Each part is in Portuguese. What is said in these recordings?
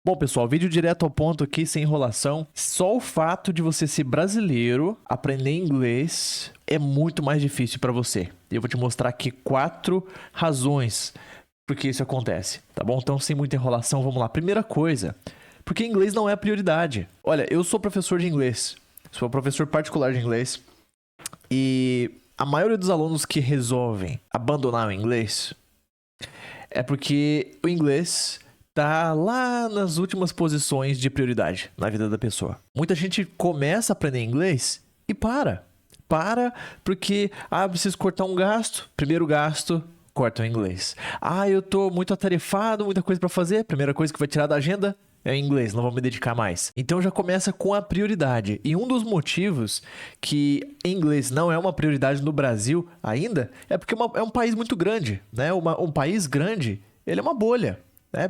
Bom, pessoal, vídeo direto ao ponto aqui, sem enrolação. Só o fato de você ser brasileiro, aprender inglês, é muito mais difícil para você. Eu vou te mostrar aqui 4 razões por que isso acontece, tá bom? Então, sem muita enrolação, vamos lá. Primeira coisa, porque inglês não é a prioridade. Olha, eu sou professor de inglês, sou professor particular de inglês, e a maioria dos alunos que resolvem abandonar o inglês é porque o inglês tá lá nas últimas posições de prioridade na vida da pessoa. Muita gente começa a aprender inglês e para porque, preciso cortar um gasto. Primeiro gasto, corta o inglês. Eu tô muito atarefado, muita coisa para fazer. Primeira coisa que vai tirar da agenda é inglês, não vou me dedicar mais. Então já começa com a prioridade. E um dos motivos que inglês não é uma prioridade no Brasil ainda é porque é um país muito grande, né? Um país grande, ele é uma bolha.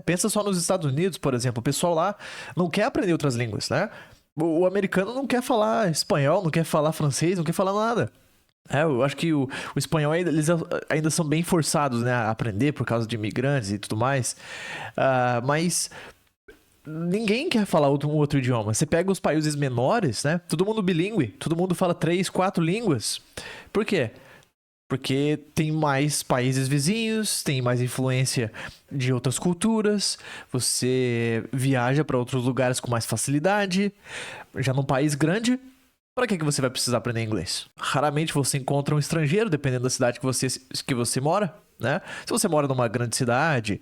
Pensa só nos Estados Unidos, por exemplo. O pessoal lá não quer aprender outras línguas, né? O americano não quer falar espanhol, não quer falar francês, não quer falar nada. Eu acho que o espanhol eles ainda são bem forçados, né, a aprender por causa de imigrantes e tudo mais. Mas ninguém quer falar um outro idioma. Você pega os países menores, né? Todo mundo bilíngue, todo mundo fala 3, 4 línguas. Por quê? Porque tem mais países vizinhos, tem mais influência de outras culturas, você viaja para outros lugares com mais facilidade. Já num país grande, para que você vai precisar aprender inglês? Raramente você encontra um estrangeiro, dependendo da cidade que você mora, né? Se você mora numa grande cidade,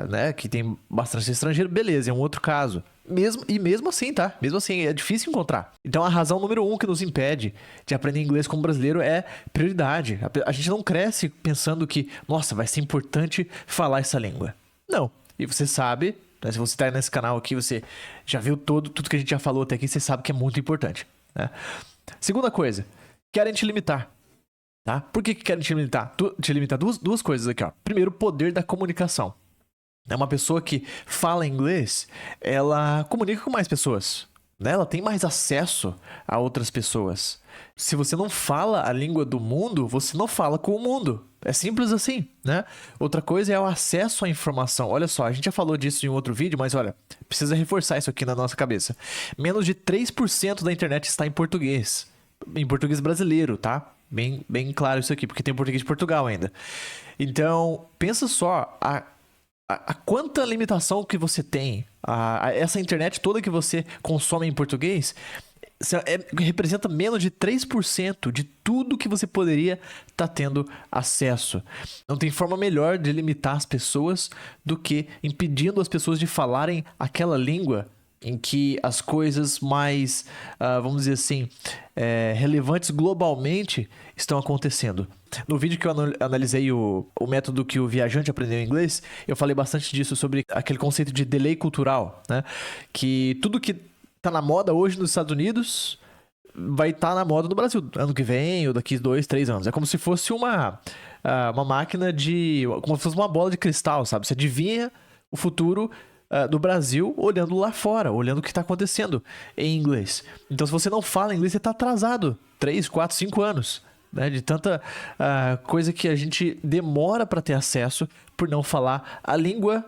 né, que tem bastante estrangeiro, beleza, é um outro caso. Mesmo assim, tá? Mesmo assim, é difícil encontrar. Então, a razão número 1 que nos impede de aprender inglês como brasileiro é prioridade. A gente não cresce pensando que, nossa, vai ser importante falar essa língua. Não. E você sabe, né, se você tá nesse canal aqui, você já viu tudo que a gente já falou até aqui, você sabe que é muito importante, né? Segunda coisa, querem te limitar. Tá? Por que querem te limitar? Te limitar duas coisas aqui, ó. Primeiro, o poder da comunicação. É uma pessoa que fala inglês, ela comunica com mais pessoas, né? Ela tem mais acesso a outras pessoas. Se você não fala a língua do mundo, você não fala com o mundo. É simples assim, né? Outra coisa é o acesso à informação. Olha só, a gente já falou disso em um outro vídeo, mas olha, precisa reforçar isso aqui na nossa cabeça. Menos de 3% da internet está em português brasileiro, tá? Bem claro isso aqui, porque tem português de Portugal ainda. Então, pensa só a quanta limitação que você tem, essa internet toda que você consome em português, representa menos de 3% de tudo que você poderia estar tendo acesso. Não tem forma melhor de limitar as pessoas do que impedindo as pessoas de falarem aquela língua em que as coisas mais, vamos dizer assim, relevantes globalmente estão acontecendo. No vídeo que eu analisei o método que o viajante aprendeu inglês, eu falei bastante disso, sobre aquele conceito de delay cultural, né? Que tudo que tá na moda hoje nos Estados Unidos vai estar na moda no Brasil ano que vem ou daqui 2, 3 anos. É como se fosse uma máquina como se fosse uma bola de cristal, sabe? Você adivinha o futuro do Brasil olhando lá fora, olhando o que está acontecendo em inglês. Então, se você não fala inglês, você está atrasado 3, 4, 5 anos, né? De tanta coisa que a gente demora para ter acesso por não falar a língua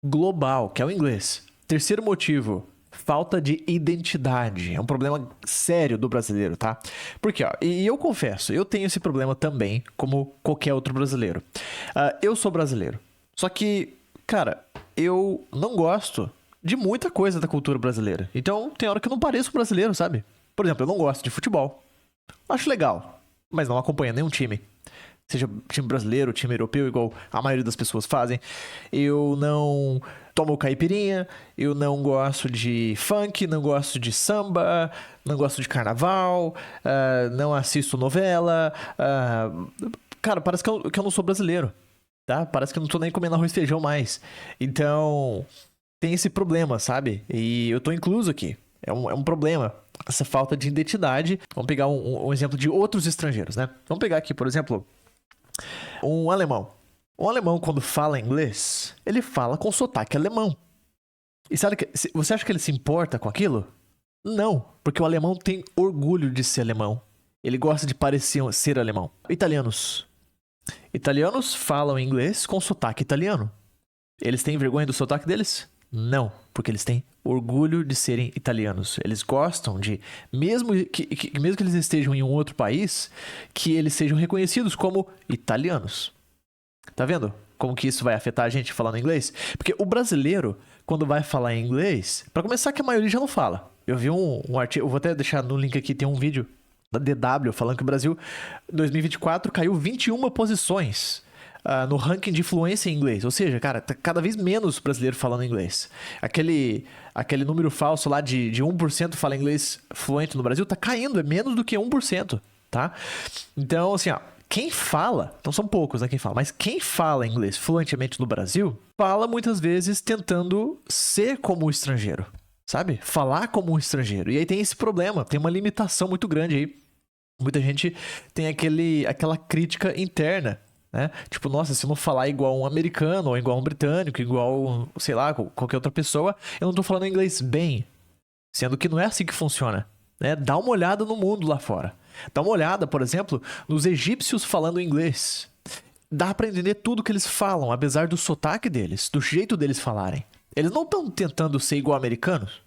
global, que é o inglês. Terceiro motivo, falta de identidade. É um problema sério do brasileiro, tá? Porque, e eu confesso, eu tenho esse problema também, como qualquer outro brasileiro. Eu sou brasileiro, só que, cara, eu não gosto de muita coisa da cultura brasileira. Então, tem hora que eu não pareço brasileiro, sabe? Por exemplo, eu não gosto de futebol. Acho legal, mas não acompanho nenhum time. Seja time brasileiro, time europeu, igual a maioria das pessoas fazem. Eu não tomo caipirinha, eu não gosto de funk, não gosto de samba, não gosto de carnaval, não assisto novela. Cara, parece que eu não sou brasileiro. Tá? Parece que eu não tô nem comendo arroz e feijão mais. Então, tem esse problema, sabe? E eu tô incluso aqui. É um problema, essa falta de identidade. Vamos pegar um exemplo de outros estrangeiros, né? Vamos pegar aqui, por exemplo, um alemão. Um alemão, quando fala inglês, ele fala com sotaque alemão. E sabe você acha que ele se importa com aquilo? Não, porque o alemão tem orgulho de ser alemão. Ele gosta de parecer ser alemão. Italianos falam inglês com sotaque italiano. Eles têm vergonha do sotaque deles? Não. Porque eles têm orgulho de serem italianos. Eles gostam de, mesmo que eles estejam em um outro país, que eles sejam reconhecidos como italianos. Tá vendo como que isso vai afetar a gente falando inglês? Porque o brasileiro, quando vai falar inglês, pra começar que a maioria já não fala. Eu vi um artigo, eu vou até deixar no link aqui, tem um vídeo da DW falando que o Brasil, em 2024, caiu 21 posições no ranking de fluência em inglês. Ou seja, cara, tá cada vez menos brasileiro falando inglês. Aquele número falso lá de 1% fala inglês fluente no Brasil tá caindo, é menos do que 1%, tá? Então, assim, ó, quem fala, não são poucos, né, quem fala, mas quem fala inglês fluentemente no Brasil, fala muitas vezes tentando ser como o estrangeiro, sabe? Falar como um estrangeiro. E aí tem esse problema, tem uma limitação muito grande aí. Muita gente tem aquela crítica interna, né? Tipo, nossa, se eu não falar igual um americano, ou igual um britânico, igual, sei lá, qualquer outra pessoa, eu não tô falando inglês bem. Sendo que não é assim que funciona, né? Dá uma olhada no mundo lá fora. Dá uma olhada, por exemplo, nos egípcios falando inglês. Dá pra entender tudo que eles falam, apesar do sotaque deles, do jeito deles falarem. Eles não estão tentando ser igual americanos,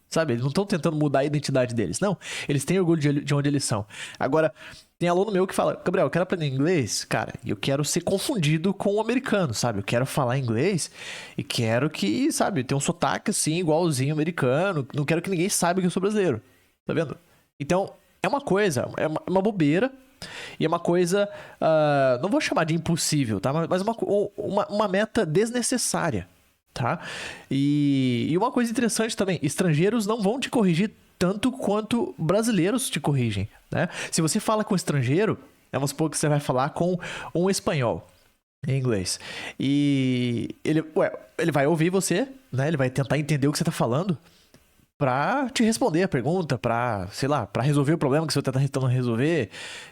sabe? Eles não estão tentando mudar a identidade deles. Não, eles têm orgulho de onde eles são. Agora, tem aluno meu que fala, Gabriel, eu quero aprender inglês, cara, e eu quero ser confundido com o americano, sabe? Eu quero falar inglês e quero que, sabe, ter um sotaque assim, igualzinho americano. Não quero que ninguém saiba que eu sou brasileiro. Tá vendo? Então, é uma coisa, é uma bobeira. E é uma coisa, não vou chamar de impossível, tá? Mas uma meta desnecessária, tá? E uma coisa interessante também, estrangeiros não vão te corrigir tanto quanto brasileiros te corrigem, né? Se você fala com um estrangeiro, vamos supor que você vai falar com um espanhol em inglês. E ele vai ouvir você, né? Ele vai tentar entender o que você tá falando pra te responder a pergunta, pra, sei lá, pra resolver o problema que você tá tentando resolver.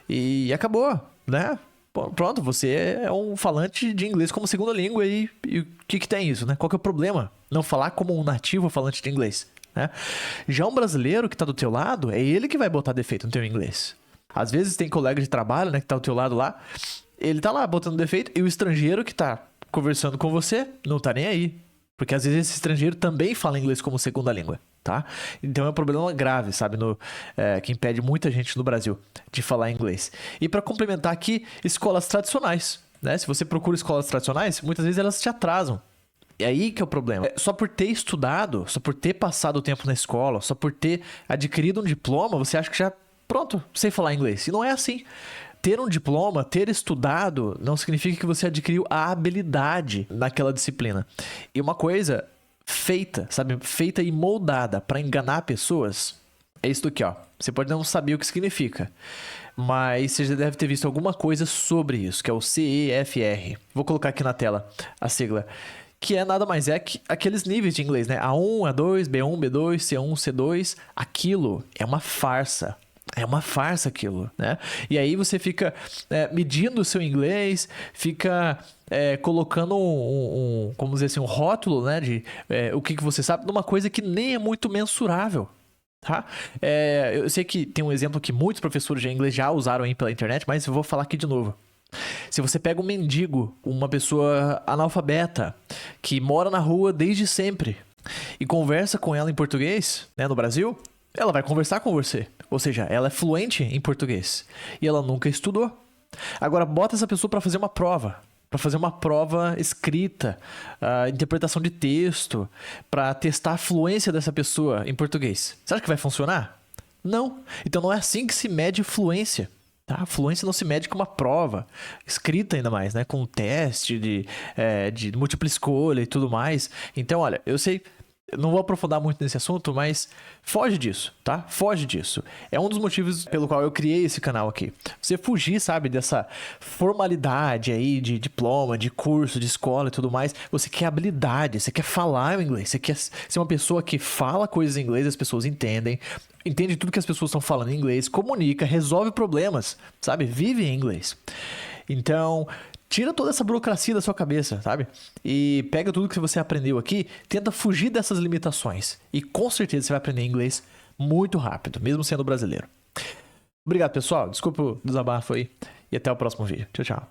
E acabou, né? Pronto, você é um falante de inglês como segunda língua e o que tem isso, né? Qual que é o problema? Não falar como um nativo falante de inglês, né? Já um brasileiro que tá do teu lado, é ele que vai botar defeito no teu inglês. Às vezes tem colega de trabalho, né, que tá do teu lado lá, ele tá lá botando defeito e o estrangeiro que tá conversando com você não tá nem aí. Porque às vezes esse estrangeiro também fala inglês como segunda língua, tá? Então é um problema grave, sabe? Que impede muita gente no Brasil de falar inglês. E para complementar aqui, escolas tradicionais, né? Se você procura escolas tradicionais, muitas vezes elas te atrasam. É aí que é o problema. Só por ter estudado, só por ter passado o tempo na escola, só por ter adquirido um diploma, você acha que já, pronto, sei falar inglês. E não é assim. Ter um diploma, ter estudado, não significa que você adquiriu a habilidade naquela disciplina. E uma coisa feita, sabe? Feita e moldada para enganar pessoas, é isso aqui, ó. Você pode não saber o que significa, mas você já deve ter visto alguma coisa sobre isso, que é o CEFR. Vou colocar aqui na tela a sigla. Que é nada mais é que aqueles níveis de inglês, né? A1, A2, B1, B2, C1, C2. Aquilo é uma farsa. É uma farsa aquilo, né? E aí você fica medindo o seu inglês, fica colocando como dizer assim, um rótulo, né? De o que você sabe, numa coisa que nem é muito mensurável, tá? Eu sei que tem um exemplo que muitos professores de inglês já usaram aí pela internet, mas eu vou falar aqui de novo. Se você pega um mendigo, uma pessoa analfabeta, que mora na rua desde sempre, e conversa com ela em português, né, no Brasil, ela vai conversar com você. Ou seja, ela é fluente em português. E ela nunca estudou. Agora, bota essa pessoa para fazer uma prova. Para fazer uma prova escrita, interpretação de texto, para testar a fluência dessa pessoa em português. Você acha que vai funcionar? Não. Então não é assim que se mede fluência. Tá? A fluência não se mede com uma prova, escrita ainda mais, né? Com um teste de múltipla escolha e tudo mais. Então, olha, eu sei, eu não vou aprofundar muito nesse assunto, mas foge disso, tá? Foge disso. É um dos motivos pelo qual eu criei esse canal aqui. Você fugir, sabe, dessa formalidade aí de diploma, de curso, de escola e tudo mais. Você quer habilidade, você quer falar o inglês, você quer ser uma pessoa que fala coisas em inglês e as pessoas entendem. Entende tudo que as pessoas estão falando em inglês, comunica, resolve problemas, sabe? Vive em inglês. Então, tira toda essa burocracia da sua cabeça, sabe? E pega tudo que você aprendeu aqui, tenta fugir dessas limitações. E com certeza você vai aprender inglês muito rápido, mesmo sendo brasileiro. Obrigado, pessoal. Desculpa o desabafo aí. E até o próximo vídeo. Tchau, tchau.